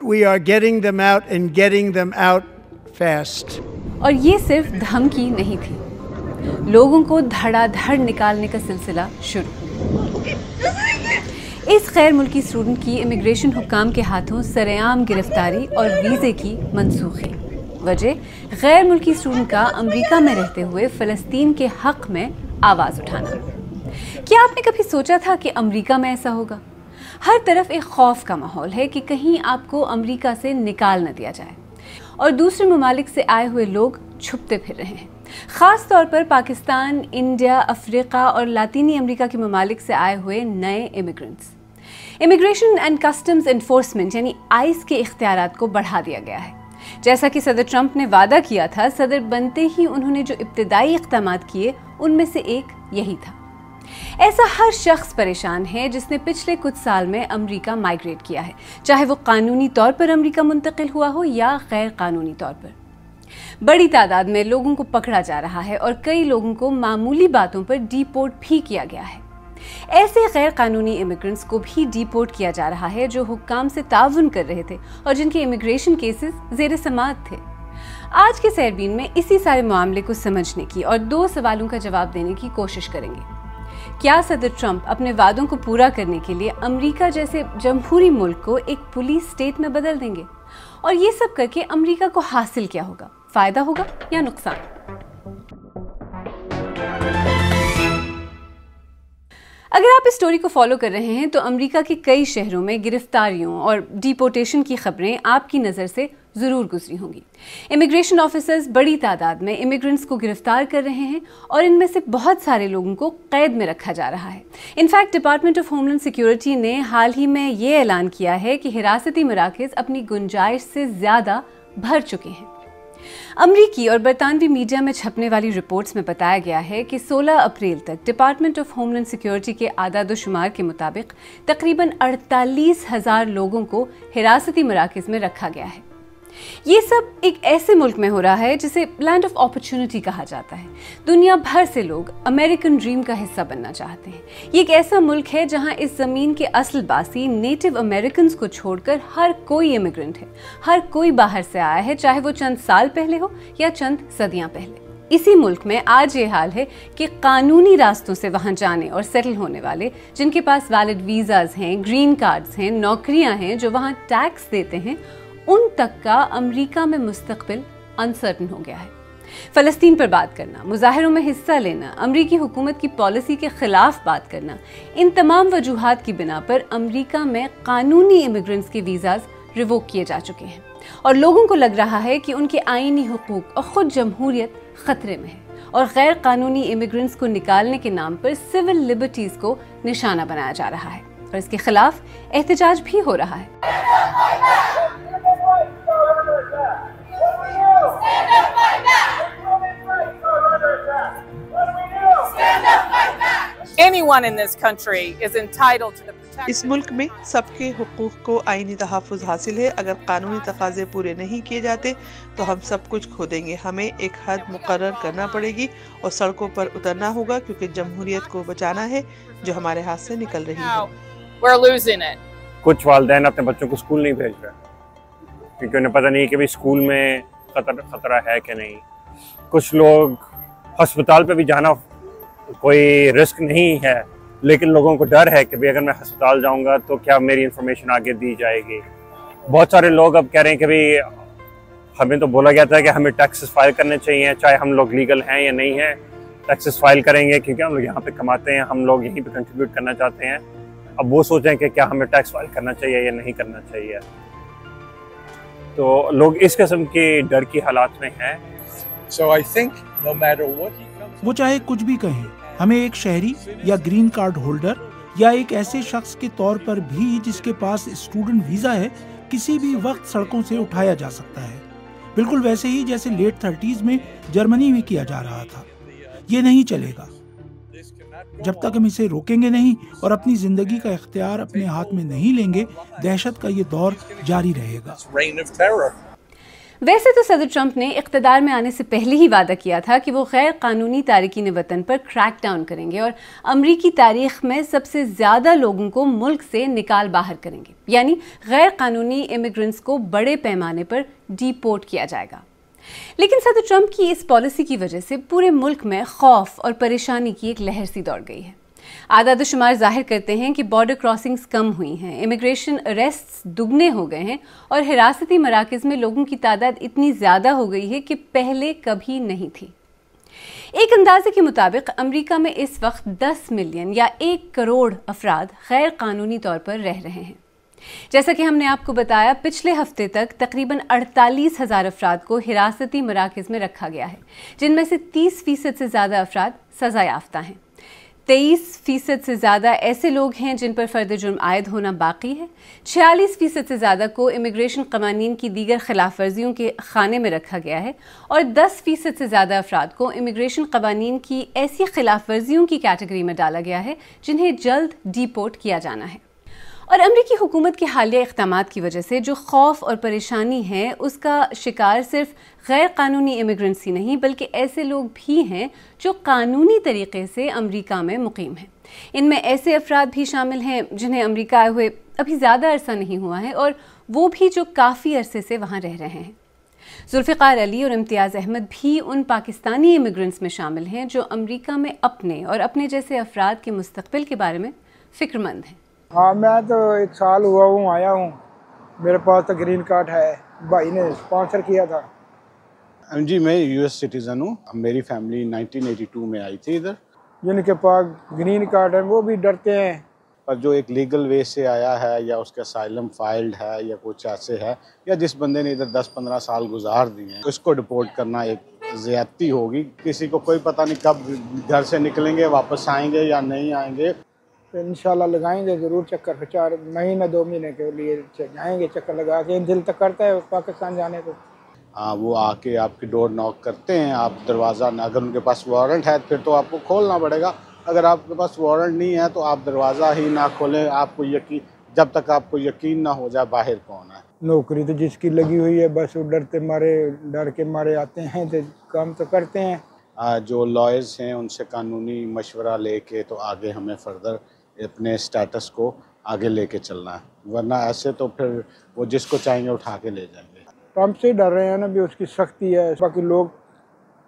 we are getting them out and getting them out fast. اور یہ صرف دھمکی نہیں تھی، لوگوں کو دھڑا دھڑ نکالنے کا سلسلہ شروع۔ اس غیر ملکی اسٹوڈنٹ کی امیگریشن حکام کے ہاتھوں سرعام گرفتاری اور ویزے کی منسوخی۔ وجہ غیر ملکی اسٹوڈنٹ کا امریکہ میں رہتے ہوئے فلسطین کے حق میں آواز اٹھانا۔ کیا آپ نے کبھی سوچا تھا کہ امریکہ میں ایسا ہوگا؟ ہر طرف ایک خوف کا ماحول ہے کہ کہیں آپ کو امریکہ سے نکال نہ دیا جائے، اور دوسرے ممالک سے آئے ہوئے لوگ چھپتے پھر رہے ہیں، خاص طور پر پاکستان، انڈیا، افریقہ اور لاطینی امریکہ کے ممالک سے آئے ہوئے نئے immigrants. Immigration and customs enforcement یعنی آئس کے اختیارات کو بڑھا دیا گیا ہے۔ جیسا کہ صدر ٹرمپ نے وعدہ کیا تھا، صدر بنتے ہی انہوں نے جو ابتدائی اقدامات کیے ان میں سے ایک یہی تھا۔ ایسا ہر شخص پریشان ہے جس نے پچھلے کچھ سال میں امریکہ مائیگریٹ کیا ہے، چاہے وہ قانونی طور پر امریکہ منتقل ہوا ہو یا غیر قانونی طور پر۔ بڑی تعداد میں لوگوں کو پکڑا جا رہا ہے اور کئی لوگوں کو معمولی باتوں پر ڈی پورٹ بھی کیا گیا ہے۔ ایسے غیر قانونی امیگرنٹس کو بھی ڈی پورٹ کیا جا رہا ہے جو حکام سے تعاون کر رہے تھے اور جن کے امیگریشن کیسز زیر سماعت تھے۔ آج کے سیربین میں اسی سارے معاملے کو سمجھنے کی اور دو سوالوں کا جواب دینے کی کوشش کریں گے۔ کیا صدر ٹرمپ اپنے وعدوں کو پورا کرنے کے لیے امریکہ جیسے جمہوری ملک کو ایک پولیس اسٹیٹ میں بدل دیں گے؟ اور یہ سب کر کے امریکہ کو حاصل کیا ہوگا؟ فائدہ ہوگا یا نقصان؟ اگر آپ اس سٹوری کو فالو کر رہے ہیں تو امریکہ کے کئی شہروں میں گرفتاریوں اور ڈیپورٹیشن کی خبریں آپ کی نظر سے ضرور گزری ہوں گی۔ امیگریشن آفیسرز بڑی تعداد میں امیگرنٹس کو گرفتار کر رہے ہیں اور ان میں سے بہت سارے لوگوں کو قید میں رکھا جا رہا ہے۔ In fact department of homeland security نے حال ہی میں یہ اعلان کیا ہے کہ حراستی مراکز اپنی گنجائش سے زیادہ بھر چکے ہیں۔ امریکی اور برطانوی میڈیا میں چھپنے والی رپورٹس میں بتایا گیا ہے کہ 16 اپریل تک department of homeland security کے اعداد و شمار کے مطابق تقریباً 48,000 لوگوں کو حراستی مراکز میں رکھا گیا ہے۔ یہ سب ایک ایسے ملک میں ہو رہا ہے جسے لینڈ آف اپرچونٹی کہا جاتا ہے۔ دنیا بھر سے لوگ امریکن ڈریم کا حصہ بننا چاہتے ہیں۔ یہ ایک ایسا ملک ہے جہاں اس زمین کے اصل باسی نیٹو امریکنز کو چھوڑ کر ہر کوئی امیگرنٹ ہے، ہر کوئی باہر سے آیا ہے، چاہے وہ چند سال پہلے ہو یا چند صدیاں پہلے۔ اسی ملک میں آج یہ حال ہے کہ قانونی راستوں سے وہاں جانے اور سیٹل ہونے والے جن کے پاس ویلڈ ویزاز ہیں، گرین کارڈز ہیں، نوکریاں ہیں، جو وہاں ٹیکس دیتے ہیں، ان تک کا امریکہ میں مستقبل انسرٹن ہو گیا ہے۔ فلسطین پر بات کرنا، مظاہروں میں حصہ لینا، امریکی حکومت کی پالیسی کے خلاف بات کرنا، ان تمام وجوہات کی بنا پر امریکہ میں قانونی امیگرنٹس کے ویزاز ریووک کیے جا چکے ہیں، اور لوگوں کو لگ رہا ہے کہ ان کے آئینی حقوق اور خود جمہوریت خطرے میں ہے، اور غیر قانونی امیگرنٹس کو نکالنے کے نام پر سول لبرٹیز کو نشانہ بنایا جا رہا ہے، اور اس کے خلاف احتجاج بھی ہو رہا ہے۔ اس ملک میں سب کے حقوق کو آئینی تحفظ حاصل ہے۔ اگر قانونی تقاضے پورے نہیں کیے جاتے تو ہم سب کچھ کھو دیں گے۔ ہمیں ایک حد مقرر کرنا پڑے گی اور سڑکوں پر اترنا ہوگا، کیونکہ جمہوریت کو بچانا ہے جو ہمارے ہاتھ سے نکل رہی ہے۔ کچھ والدین اپنے بچوں کو اسکول نہیں بھیج رہے کیونکہ انہیں پتہ نہیں کہ اسکول میں خطرہ ہے کہ نہیں۔ کچھ لوگ ہسپتال پہ بھی جانا کوئی رسک نہیں ہے، لیکن لوگوں کو ڈر ہے کہ اگر میں ہسپتال جاؤں گا تو کیا میری انفارمیشن آگے دی جائے گی۔ بہت سارے لوگ اب کہہ رہے ہیں کہ ہمیں تو بولا گیا تھا کہ ہمیں ٹیکسز فائل کرنے چاہیے، چاہے ہم لوگ لیگل ہیں یا نہیں ہیں، ٹیکسز فائل کریں گے کیونکہ ہم لوگ یہاں پہ کماتے ہیں، ہم لوگ یہیں پہ کنٹریبیوٹ کرنا چاہتے ہیں۔ اب وہ سوچیں کہ کیا ہمیں ٹیکس فائل کرنا چاہیے یا نہیں کرنا چاہیے۔ تو لوگ اس قسم کے ڈر کی حالات میں ہیں۔ وہ چاہے کچھ بھی کہیں، ہمیں ایک شہری یا گرین کارڈ ہولڈر یا ایک ایسے شخص کے طور پر بھی جس کے پاس اسٹوڈنٹ ویزا ہے کسی بھی وقت سڑکوں سے اٹھایا جا سکتا ہے، بالکل ویسے ہی جیسے لیٹ 30s میں جرمنی میں کیا جا رہا تھا۔ یہ نہیں چلے گا جب تک ہم اسے روکیں گے نہیں اور اپنی زندگی کا اختیار اپنے ہاتھ میں نہیں لیں گے۔ دہشت کا یہ دور جاری رہے گا۔ ویسے تو صدر ٹرمپ نے اقتدار میں آنے سے پہلے ہی وعدہ کیا تھا کہ وہ غیر قانونی تارکین وطن پر کریک ڈاؤن کریں گے اور امریکی تاریخ میں سب سے زیادہ لوگوں کو ملک سے نکال باہر کریں گے، یعنی غیر قانونی امیگرنٹس کو بڑے پیمانے پر ڈیپورٹ کیا جائے گا۔ لیکن صدر ٹرمپ کی اس پالیسی کی وجہ سے پورے ملک میں خوف اور پریشانی کی ایک لہر سی دوڑ گئی ہے۔ اعداد و شمار ظاہر کرتے ہیں کہ بارڈر کراسنگز کم ہوئی ہیں، امیگریشن اریسٹس دگنے ہو گئے ہیں اور حراستی مراکز میں لوگوں کی تعداد اتنی زیادہ ہو گئی ہے کہ پہلے کبھی نہیں تھی۔ ایک اندازے کے مطابق امریکہ میں اس وقت 10 ملین یا 1 کروڑ افراد غیر قانونی طور پر رہ رہے ہیں۔ جیسا کہ ہم نے آپ کو بتایا، پچھلے ہفتے تک تقریباً 48,000 افراد کو حراستی مراکز میں رکھا گیا ہے، جن میں سے 30% سے زیادہ افراد سزا یافتہ ہیں۔ 23% سے زیادہ ایسے لوگ ہیں جن پر فرد جرم عائد ہونا باقی ہے۔ 46% سے زیادہ کو امیگریشن قوانین کی دیگر خلاف ورزیوں کے خانے میں رکھا گیا ہے اور 10% سے زیادہ افراد کو امیگریشن قوانین کی ایسی خلاف ورزیوں کی کیٹیگری میں ڈالا گیا ہے جنہیں جلد ڈیپورٹ کیا جانا ہے۔ اور امریکی حکومت کے حالیہ اقدامات کی وجہ سے جو خوف اور پریشانی ہے، اس کا شکار صرف غیر قانونی امیگرنٹس ہی نہیں بلکہ ایسے لوگ بھی ہیں جو قانونی طریقے سے امریکہ میں مقیم ہیں۔ ان میں ایسے افراد بھی شامل ہیں جنہیں امریکہ آئے ہوئے ابھی زیادہ عرصہ نہیں ہوا ہے اور وہ بھی جو کافی عرصے سے وہاں رہ رہے ہیں۔ ذوالفقار علی اور امتیاز احمد بھی ان پاکستانی امیگرنٹس میں شامل ہیں جو امریکہ میں اپنے اور اپنے جیسے افراد کے مستقبل کے بارے میں فکر مند ہیں۔ ہاں، میں تو 1 سال ہوا ہوں آیا ہوں، میرے پاس تو گرین کارڈ ہے، بھائی نے اسپانسر کیا تھا۔ جی میں یو ایس سٹیزن ہوں، میری فیملی 1982 میں آئی تھی ادھر۔ جن کے پاس گرین کارڈ ہے وہ بھی ڈرتے ہیں، پر جو ایک لیگل وے سے آیا ہے یا اس کا اسائلم فائلڈ ہے یا کچھ ایسے ہے، یا جس بندے نے ادھر 10-15 سال گزار دیے ہیں، اس کو ڈپورٹ کرنا ایک زیادتی ہوگی۔ کسی کو کوئی پتہ نہیں کب گھر سے نکلیں گے، واپس آئیں گے یا نہیں آئیں گے۔ انشاءاللہ لگائیں گے ضرور چکر، 4 مہینے 2 مہینے کے لیے جائیں گے چکر لگا کے۔ دل تک کرتا ہے پاکستان جانے کو۔ وہ آ کے آپ کی ڈور ناک کرتے ہیں، آپ دروازہ، اگر ان کے پاس وارنٹ ہے پھر تو آپ کو کھولنا پڑے گا، اگر آپ کے پاس وارنٹ نہیں ہے تو آپ دروازہ ہی نہ کھولیں، آپ کو یقین، جب تک آپ کو یقین نہ ہو جائے باہر کون ہے۔ نوکری تو جس کی لگی ہوئی ہے بس وہ ڈر کے مارے آتے ہیں تو کام تو کرتے ہیں۔ جو لائرز ہیں ان سے قانونی مشورہ لے کے تو آگے ہمیں فردر اپنے سٹیٹس کو آگے لے کے چلنا ہے، ورنہ ایسے تو پھر وہ جس کو چاہیں گے اٹھا کے لے جائیں گے۔ ٹرمپ سے ڈر رہے ہیں نا، بھی اس کی سختی ہے، باقی لوگ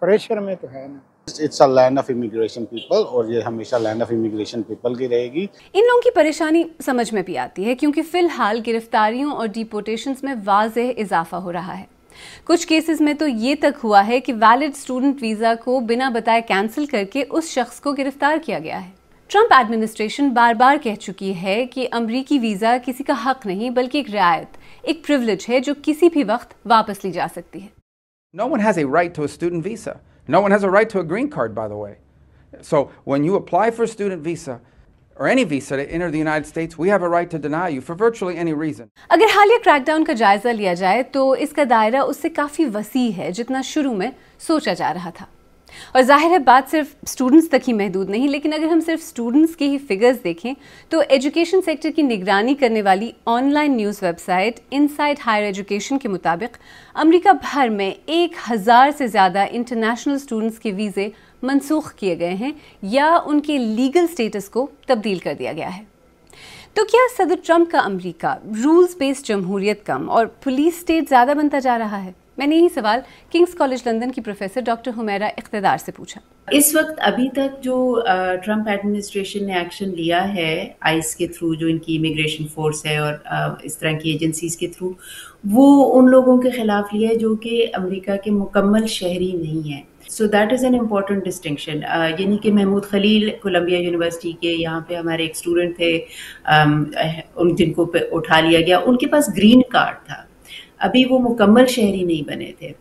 پریشر میں تو ہے نا۔ It's a land of immigration people, اور یہ ہمیشہ لینڈ آف امیگریشن پیپل کی رہے گی۔ ان لوگوں کی پریشانی سمجھ میں بھی آتی ہے کیونکہ فی الحال گرفتاریوں اور ڈیپورٹیشنز میں واضح اضافہ ہو رہا ہے۔ کچھ کیسز میں تو یہ تک ہوا ہے کہ ویلڈ اسٹوڈنٹ ویزا کو بنا بتائے کینسل کر کے اس شخص کو گرفتار کیا گیا ہے۔ ٹرمپ ایڈمنسٹریشن بار بار کہہ چکی ہے کہ امریکی ویزا کسی کا حق نہیں بلکہ ایک رعایت، ایک پریولیج ہے جو کسی بھی وقت واپس لی جا سکتی ہے۔ No one has a right to a student visa. No one has a right to a green card, by the way. So when you apply for a student visa or any visa to enter the United States, we have a right to deny you for virtually any reason. اگر حالیہ crack down کا جائزہ لیا جائے تو اس کا دائرہ اس سے کافی وسیع ہے جتنا شروع میں سوچا جا رہا تھا، اور ظاہر ہے بات صرف اسٹوڈنٹس تک ہی محدود نہیں، لیکن اگر ہم صرف اسٹوڈنٹس کے ہی فگرز دیکھیں تو ایجوکیشن سیکٹر کی نگرانی کرنے والی online news website Insight Higher Education کے مطابق امریکہ بھر میں 1000 سے زیادہ انٹرنیشنل اسٹوڈنٹس کے ویزے منسوخ کیے گئے ہیں یا ان کے لیگل سٹیٹس کو تبدیل کر دیا گیا ہے۔ تو کیا صدر ٹرمپ کا امریکہ رولز بیسڈ جمہوریت کم اور پولیس اسٹیٹ زیادہ بنتا جا رہا ہے؟ میں نے یہی سوال کنگز کالج لندن کی پروفیسر ڈاکٹر حمیرہ اقتدار سے پوچھا۔ اس وقت ابھی تک جو ٹرمپ ایڈمنسٹریشن نے ایکشن لیا ہے آئس کے تھرو، جو ان کی امیگریشن فورس ہے اور اس طرح کی ایجنسیز کے تھرو، وہ ان لوگوں کے خلاف لیا ہے جو کہ امریکہ کے مکمل شہری نہیں ہیں۔ So that is an important distinction, یعنی کہ محمود خلیل کولمبیا یونیورسٹی کے یہاں پہ ہمارے ایک اسٹوڈنٹ تھے، جن کو اٹھا لیا گیا، ان کے پاس گرین کارڈ تھا، ابھی وہ مکمل شہری نہیں بنے تھے۔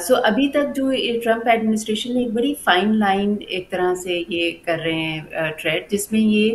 سو ابھی تک جو ٹرمپ ایڈمنسٹریشن نے ایک بڑی فائن لائن ایک طرح سے یہ کر رہے ہیں ٹریڈ، جس میں یہ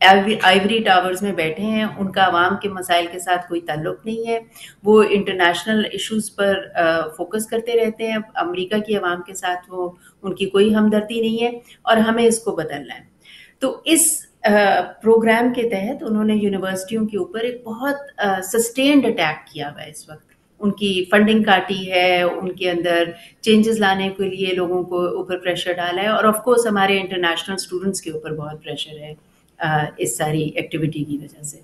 آئیوری ٹاورز میں بیٹھے ہیں، ان کا عوام کے مسائل کے ساتھ کوئی تعلق نہیں ہے، وہ انٹرنیشنل ایشوز پر فوکس کرتے رہتے ہیں، امریکہ کی عوام کے ساتھ وہ ان کی کوئی ہمدردی نہیں ہے، اور ہمیں اس کو بدلنا ہے. تو اس پروگرام کے تحت انہوں نے یونیورسٹیوں کے اوپر ایک بہت سسٹینڈ اٹیک کیا ہوا ہے. اس وقت ان کی فنڈنگ کاٹی ہے، ان کے اندر چینجز لانے کے لیے لوگوں کو اوپر پریشر ڈالا ہے، اور آف کورس ہمارے انٹرنیشنل اسٹوڈنٹس کے اوپر بہت پریشر ہے اس ساری ایکٹیویٹی کی وجہ سے.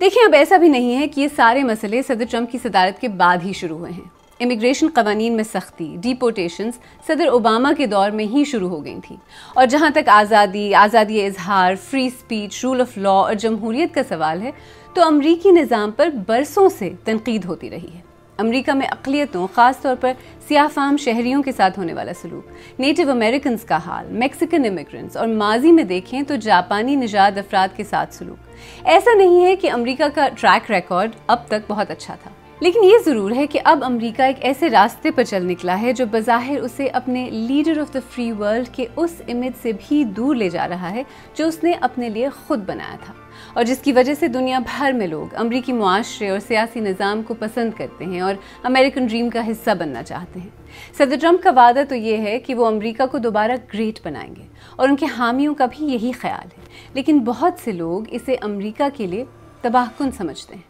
دیکھیں، اب ایسا بھی نہیں ہے کہ یہ سارے مسئلے صدر ٹرمپ کی صدارت کے بعد ہی شروع ہوئے ہیں. امیگریشن قوانین میں سختی، ڈیپورٹیشنز صدر اوباما کے دور میں ہی شروع ہو گئی تھیں، اور جہاں تک آزادی اظہار، free speech, rule of law اور جمہوریت کا سوال ہے تو امریکی نظام پر برسوں سے تنقید ہوتی رہی ہے. امریکہ میں اقلیتوں، خاص طور پر سیاہ فام شہریوں کے ساتھ ہونے والا سلوک، نیٹو امریکنز کا حال، میکسیکن امیگرنٹس، اور ماضی میں دیکھیں تو جاپانی نژاد افراد کے ساتھ سلوک. ایسا نہیں ہے کہ امریکہ کا ٹریک ریکارڈ اب تک بہت اچھا تھا، لیکن یہ ضرور ہے کہ اب امریکہ ایک ایسے راستے پر چل نکلا ہے جو بظاہر اسے اپنے leader of the free world کے اس امیج سے بھی دور لے جا رہا ہے جو اس نے اپنے لیے خود بنایا تھا، اور جس کی وجہ سے دنیا بھر میں لوگ امریکی معاشرے اور سیاسی نظام کو پسند کرتے ہیں اور امریکن ڈریم کا حصہ بننا چاہتے ہیں. صدر ٹرمپ کا وعدہ تو یہ ہے کہ وہ امریکہ کو دوبارہ گریٹ بنائیں گے، اور ان کے حامیوں کا بھی یہی خیال ہے، لیکن بہت سے لوگ اسے امریکہ کے لیے تباہ کن سمجھتے ہیں.